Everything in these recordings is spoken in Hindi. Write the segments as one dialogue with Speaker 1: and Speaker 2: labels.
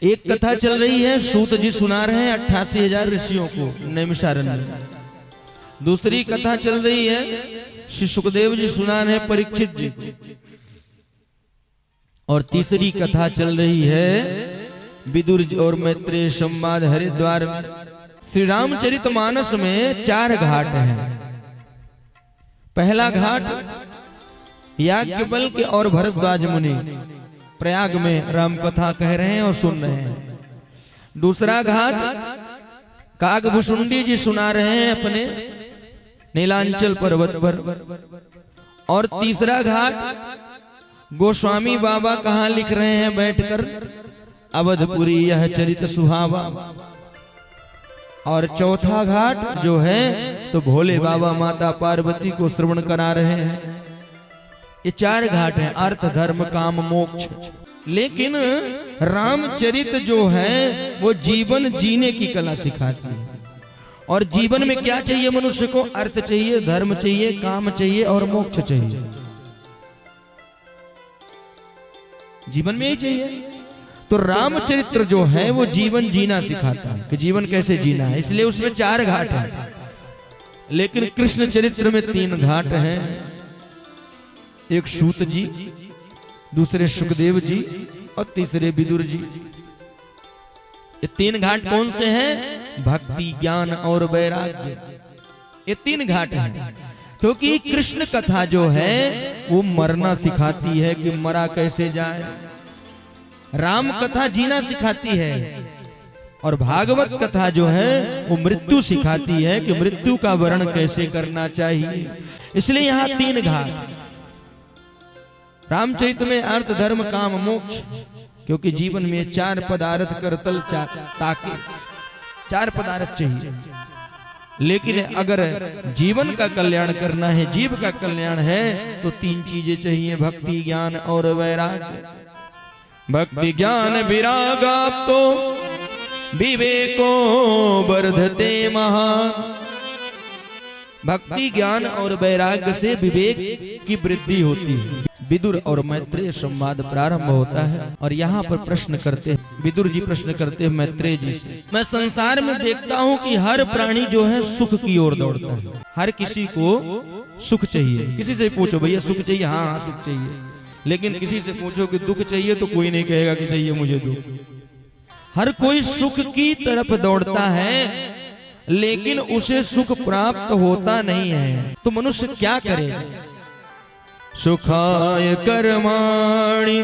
Speaker 1: एक कथा चल रही है, सूत जी सुना रहे हैं 88,000 ऋषियों को नैमिषारण्य में। दूसरी कथा चल रही है, श्री सुखदेव जी सुना रहे हैं परीक्षित जी को। और तीसरी कथा चल रही है विदुर और मैत्रेय संवाद हरिद्वार में। श्री रामचरितमानस में 4 घाट हैं। पहला घाट याज्ञवल्क्य और भरद्वाज मुनि प्रयाग में राम कथा कह रहे हैं और सुन रहे हैं। दूसरा घाट काकभुषुंडी जी सुना रहे हैं अपने नीलांचल पर्वत पर। और तीसरा घाट गोस्वामी बाबा कहाँ लिख रहे हैं बैठकर, अवधपुरी यह चरित सुहावा। और चौथा घाट जो है तो भोले बाबा माता पार्वती को श्रवण करा रहे हैं। ये 4 घाट हैं, अर्थ धर्म काम मोक्ष। लेकिन रामचरित जो है वो जीवन जीने की कला सिखाती है। और जीवन में क्या चाहिए मनुष्य को? अर्थ चाहिए, धर्म चाहिए, काम चाहिए और मोक्ष चाहिए। जीवन में ही चाहिए। तो रामचरित्र जो है वो जीवन जीना सिखाता है कि जीवन कैसे जीना है, इसलिए उसमें 4 घाट हैं। लेकिन कृष्ण चरित्र में 3 घाट हैं। एक सूत जी, दूसरे सुखदेव जी और तीसरे विदुर जी। ये 3 घाट कौन से हैं? भक्ति, ज्ञान और वैराग्य। ये 3 घाट हैं। क्योंकि कृष्ण कथा जो है वो मरना सिखाती है कि मरा कैसे जाए। राम कथा जीना सिखाती है। और भागवत कथा जो है वो मृत्यु सिखाती है कि मृत्यु का वर्ण कैसे करना चाहिए। इसलिए यहाँ 3 घाट। रामचरित में अर्थ धर्म काम मोक्ष, क्योंकि जीवन में 4 पदार्थ करतल ताके 4 पदार्थ चाहिए। लेकिन अगर जीवन का कल्याण करना है, जीव का कल्याण है, तो 3 चीजें चाहिए, भक्ति, ज्ञान और वैराग्य। भक्ति ज्ञान विरागाप्तो विवेको वर्धते महान। भक्ति ज्ञान और वैराग्य से विवेक की वृद्धि होती है। विदुर और मैत्रेय संवाद प्रारंभ होता है। और यहाँ पर प्रश्न करते हैं, विदुर जी प्रश्न करते हैं मैत्रेय जी से, मैं संसार में देखता हूँ कि हर प्राणी जो है सुख की ओर दौड़ता है। हर किसी को सुख चाहिए। किसी से पूछो भैया सुख चाहिए, हाँ हाँ सुख चाहिए। लेकिन किसी से पूछो कि दुख चाहिए तो कोई नहीं कहेगा कि चाहिए मुझे दुख। हर कोई सुख की तरफ दौड़ता है, लेकिन उसे सुख प्राप्त होता नहीं है। तो मनुष्य क्या करे? सुखाय कर्माणि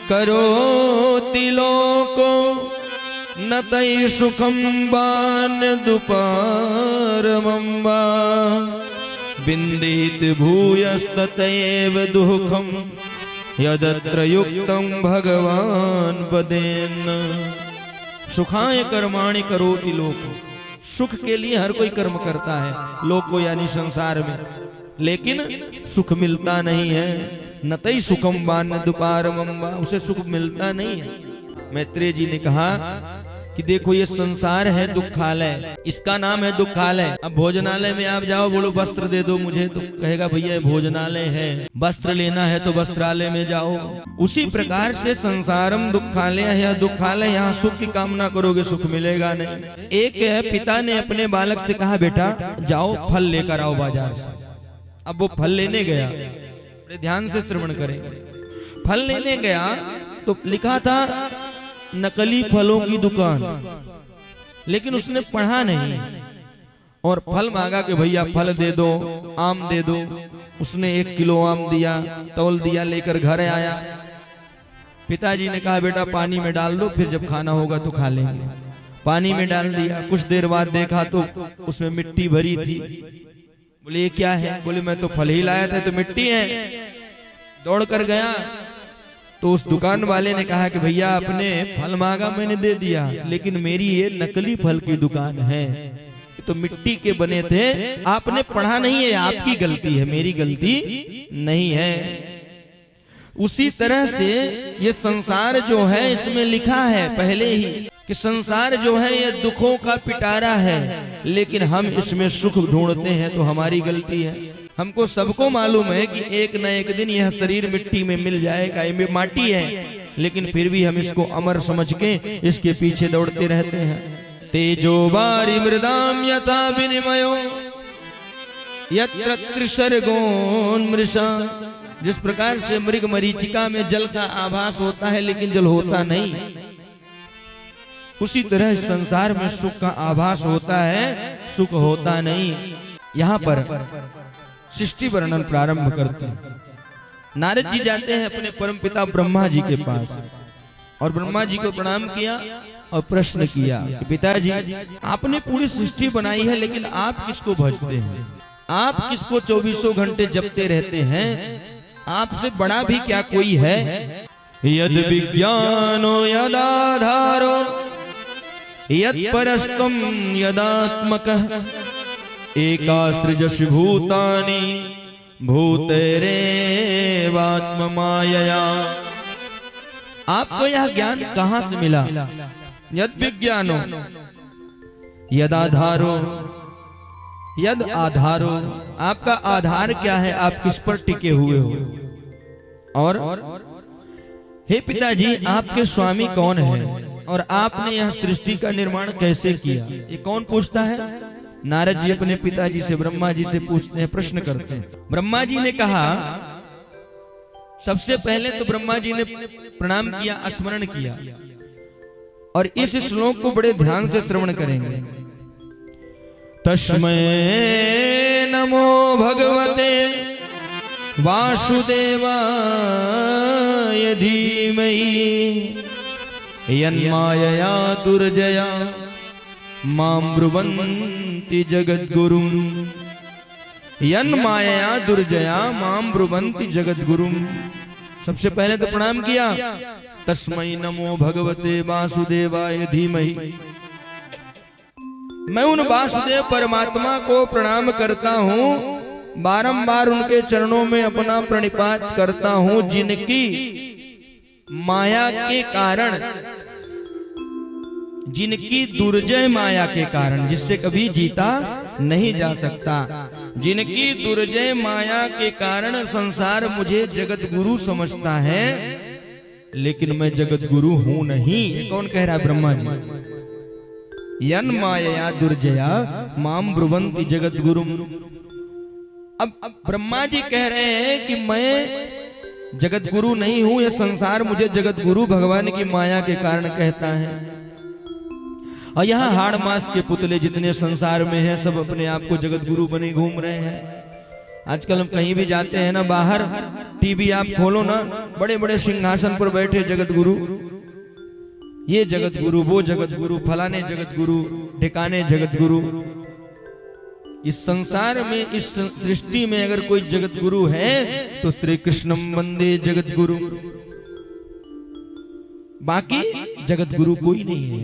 Speaker 1: करोति लोको न तै सुखं वान दुपारमंबा विन्दित भूयस्ततैव दुःखं यदत्र युक्तं भगवान पदेन। सुखाय कर्माणि करोति लोको। सुख के लिए हर कोई कर्म करता है लोको यानी संसार में, लेकिन सुख मिलता नहीं है। नतई सुखम वान दुपारमंबा, उसे सुख मिलता नहीं है। मैत्रेय जी ने कहा कि देखो ये संसार है दुखालय, इसका नाम है दुखालय। अब भोजनालय में आप जाओ, बोलो वस्त्र दे दो मुझे, तो कहेगा भैया भोजनालय है। वस्त्र लेना है तो वस्त्रालय में जाओ। उसी प्रकार से संसारम दुखालय है, दुखालय। यहाँ सुख की कामना करोगे सुख मिलेगा नहीं। एक पिता ने अपने बालक से कहा बेटा जाओ फल लेकर आओ बाजार से। अब वो फल लेने गया, बड़े ध्यान से श्रवण करेंगे। फल लेने गया तो लिखा था नकली फलों की दुकान, लेकिन उसने पढ़ा नहीं और फल मांगा कि भैया फल दे दो, आम दे दो। उसने 1 किलो आम दिया, तौल दिया, लेकर घर आया। पिताजी ने कहा बेटा पानी में डाल दो, फिर जब खाना होगा तो खा लेंगे। पानी में डाल दिया। कुछ देर बाद देखा तो उसमें मिट्टी भरी थी। बोले ये क्या है? बोले मैं तो फल ही लाया था, तो मिट्टी है। दौड़ कर गया तो उस दुकान वाले ने कहा कि भैया आपने फल मांगा, मैंने दे दिया, लेकिन मेरी ये नकली फल की दुकान है, तो मिट्टी के बने थे, आपने पढ़ा नहीं है, आपकी गलती है, मेरी गलती नहीं है। उसी तरह से ये संसार जो है इसमें लिखा है पहले ही कि संसार जो है ये दुखों का पिटारा है, लेकिन हम इसमें सुख ढूंढते हैं तो हमारी गलती है। हमको सबको मालूम है कि एक न एक दिन यह शरीर मिट्टी में मिल जाएगा, ये माटी है, लेकिन फिर भी हम इसको अमर समझ के इसके पीछे दौड़ते रहते हैं। तेजो वारि मृदाम यथा विनिमयो यत्र त्रिसर्गोन मृषा। जिस प्रकार से मृग मरीचिका में जल का आभास होता है लेकिन जल होता नहीं, उसी तरह इस संसार में सुख का आभास होता है, सुख होता नहीं। यहाँ पर सृष्टि वर्णन प्रारंभ करते हैं। नारद जी जाते हैं अपने परमपिता ब्रह्मा जी के पास और ब्रह्मा जी को प्रणाम किया और प्रश्न किया कि पिताजी, आपने पूरी सृष्टि बनाई है लेकिन आप किसको भजते हैं? आप किसको 24 घंटे जपते रहते हैं? आपसे बड़ा भी क्या कोई है? यद विज्ञानो यदाधारो यद परस्तम यदात्मकः एकासृजसि भूतानि भूतेरेवात्म मायया। आपको यह ज्ञान कहां से मिला? यद विज्ञानो यदाधारो यद आधारो। आपका आधार क्या है? आप किस पर टिके हुए हो? और हे पिताजी, आपके स्वामी कौन है और आपने यह सृष्टि का निर्माण कैसे किया? ये कौन पूछता है? नारद जी अपने पिताजी से, ब्रह्मा जी से पूछते हैं, प्रश्न करते हैं। ब्रह्मा जी ने कहा, सबसे पहले तो ब्रह्मा जी ने प्रणाम किया, स्मरण किया, और इस श्लोक को बड़े ध्यान से श्रवण करेंगे। तस्मै नमो भगवते वासुदेवाय धीमहि यन्मायया दुर्जया मां ब्रुवन्ति जगद्गुरुं। यन्मायया दुर्जया मां ब्रुवन्ति जगद्गुरुं। सबसे पहले तो प्रणाम किया, तस्मै नमो भगवते वासुदेवाय धीमहि। मैं उन वासुदेव परमात्मा को प्रणाम करता हूं, बारंबार उनके चरणों में अपना प्रणिपात करता हूं, जिनकी माया के कारण, जिनकी दुर्जय माया के कारण, जिससे कभी जीता नहीं जा सकता, जिनकी दुर्जय माया के कारण संसार मुझे जगत गुरु समझता है, लेकिन मैं जगत गुरु हूं नहीं। कौन कह रहा है? ब्रह्मा जी। यन माया दुर्जया माम ब्रुवन्ति जगत गुरु। अब ब्रह्मा जी कह रहे हैं कि मैं जगत गुरु नहीं हूं, यह संसार मुझे जगत गुरु भगवान की माया के कारण कहता है। और यहाँ हाड़ मास के पुतले जितने संसार में हैं, सब अपने आप को जगत गुरु बने घूम रहे हैं। आजकल हम कहीं भी जाते हैं ना, बाहर टीवी आप खोलो ना, बड़े बड़े सिंहासन पर बैठे जगत गुरु, ये जगत गुरु, वो जगत गुरु, फलाने जगत गुरु, ठिकाने जगत गुरु। इस संसार में, इस सृष्टि में अगर कोई जगत गुरु है तो श्री कृष्णम वंदे जगत गुरु, बाकी जगत गुरु कोई नहीं है।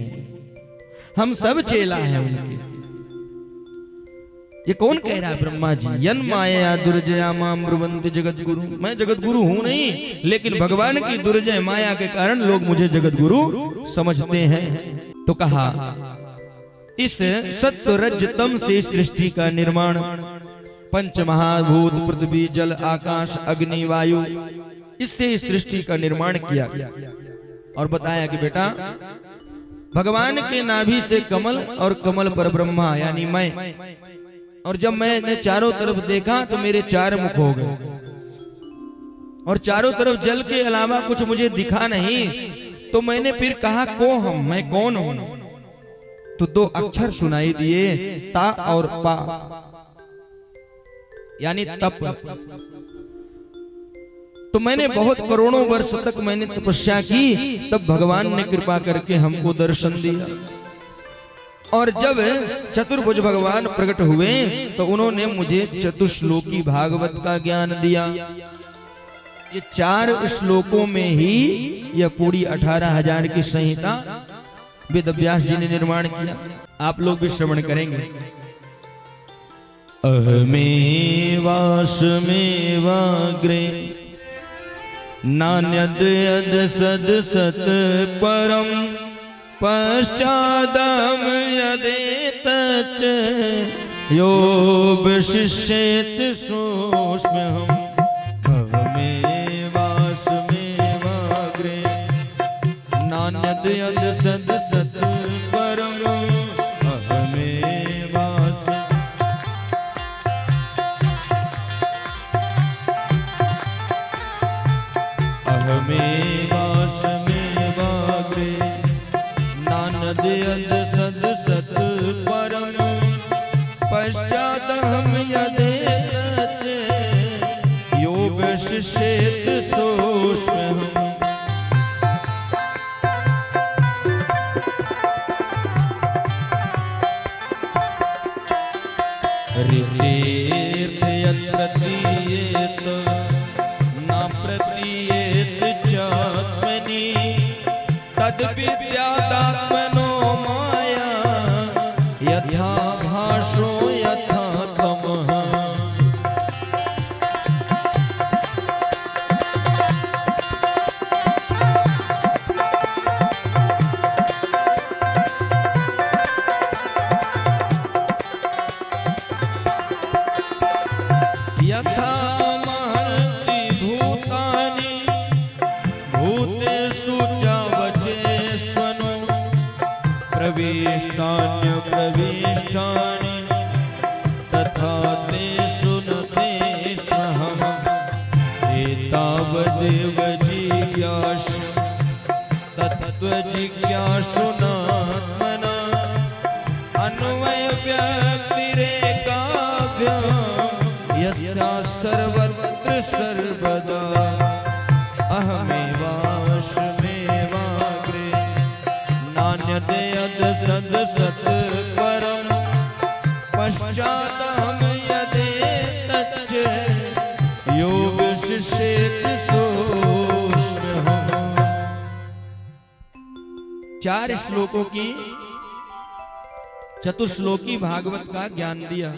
Speaker 1: हम सब चेला हैं उनके। ये कौन कह रहा है? ब्रह्मा जी। यन माया दुर्जया मां ब्रुवन्ति जगत गुरु। मैं जगत गुरु हूं नहीं, लेकिन भगवान की दुर्जय माया के कारण लोग मुझे जगत गुरु समझते हैं। तो कहा, इस सत्व रज तम से सृष्टि का निर्माण, पंच महाभूत पृथ्वी जल आकाश अग्नि वायु, इससे इस सृष्टि का निर्माण किया और बताया कि बेटा, भगवान के नाभि से कमल और कमल पर ब्रह्मा यानी मैं, और जब मैंने चारों तरफ देखा तो मेरे 4 मुख हो गए और चारों तरफ जल के अलावा कुछ मुझे दिखा नहीं। तो मैंने फिर कहा, को हम, मैं कौन हूं? तो 2 अक्षर सुनाई दिए, ता और पा, यानी तप। तो मैंने बहुत करोड़ों वर्ष तक मैंने तपस्या की, तब भगवान ने कृपा करके हमको दर्शन दिया। और जब चतुर्भुज भगवान प्रकट हुए तो उन्होंने मुझे चतुश्लोकी भागवत का ज्ञान दिया। ये 4 श्लोकों में ही यह पूरी 18,000 की संहिता वेद व्यास जी ने निर्माण किया। आप लोग भी श्रवण करेंगे। अहमेवास्मेवाग्रे नान्यद यद सद सत परम पश्चादम यदेतच यो विशिष्येत सूक्ष्महम्। अहमेवास्मेवाग्रे यद सद सत परम अहमेवास अहमेवासमेवाग्रे नानद यद सद सत परम पश्चादहम यदेतत् योग शिष्येत सोष्म्यहम् ऋतेर्थ यत्र तीयेत न प्रतीयेत चात्मनि तद्विद्यादात्मनो माया यथा भाषो यथा तमः यथा महन्ति भूतानि भूतेषु च वचेष्वनु प्रविष्टान्यप्रविष्टानि तथा तेषु न तेष्वहम् एतावदेव जिज्ञास तत्त्वजिज्ञासुनात्मना अन्वयव्यक्तिरेकाभ्याम् यस्या सर्वत्र सर्वदा अहमेवास्मेवाग्रे नान्यत् यद् सद् सत् परं पश्चादहं यदेतच्च योग शिष्येत सोष्म्यहम्। 4 श्लोकों की चतुश्लोकी भागवत का ज्ञान दिया।